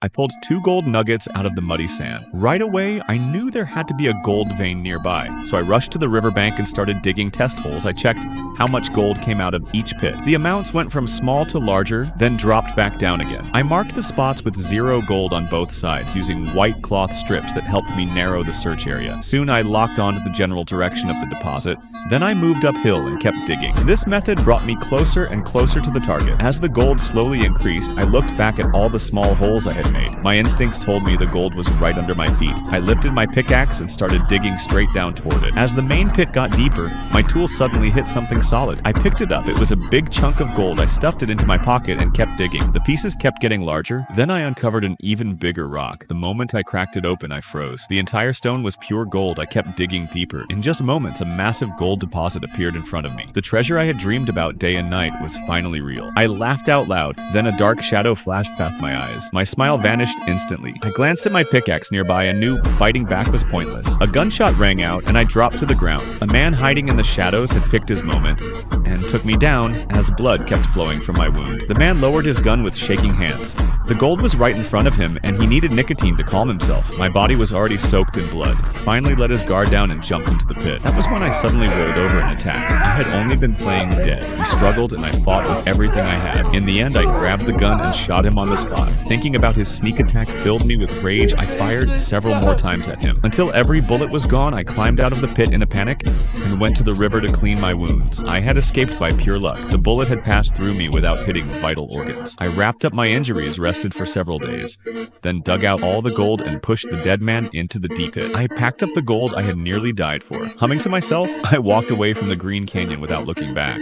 I pulled 2 gold nuggets out of the muddy sand. Right away, I knew there had to be a gold vein nearby, so I rushed to the riverbank and started digging test holes. I checked how much gold came out of each pit. The amounts went from small to larger, then dropped back down again. I marked the spots with 0 gold on both sides using white cloth strips that helped me narrow the search area. Soon I locked onto the general direction of the deposit. Then I moved uphill and kept digging. This method brought me closer and closer to the target. As the gold slowly increased, I looked back at all the small holes I had made. My instincts told me the gold was right under my feet. I lifted my pickaxe and started digging straight down toward it. As the main pit got deeper, my tool suddenly hit something solid. I picked it up. It was a big chunk of gold. I stuffed it into my pocket and kept digging. The pieces kept getting larger. Then I uncovered an even bigger rock. The moment I cracked it open, I froze. The entire stone was pure gold. I kept digging deeper. In just moments, a massive gold deposit appeared in front of me. The treasure I had dreamed about day and night was finally real. I laughed out loud. Then a dark shadow flashed past my eyes. My smile vanished instantly. I glanced at my pickaxe nearby and knew fighting back was pointless. A gunshot rang out and I dropped to the ground. A man hiding in the shadows had picked his moment and took me down as blood kept flowing from my wound. The man lowered his gun with shaking hands. The gold was right in front of him and he needed nicotine to calm himself. My body was already soaked in blood. He finally let his guard down and jumped into the pit. That was when I suddenly rolled over and attacked. I had only been playing dead. He struggled and I fought with everything I had. In the end, I grabbed the gun and shot him on the spot. Thinking about his sneak attack filled me with rage. I fired several more times at him. Until every bullet was gone, I climbed out of the pit in a panic and went to the river to clean my wounds. I had escaped by pure luck. The bullet had passed through me without hitting vital organs. I wrapped up my injuries, rested for several days, then dug out all the gold and pushed the dead man into the deep pit. I packed up the gold I had nearly died for. Humming to myself, I walked away from the green canyon without looking back.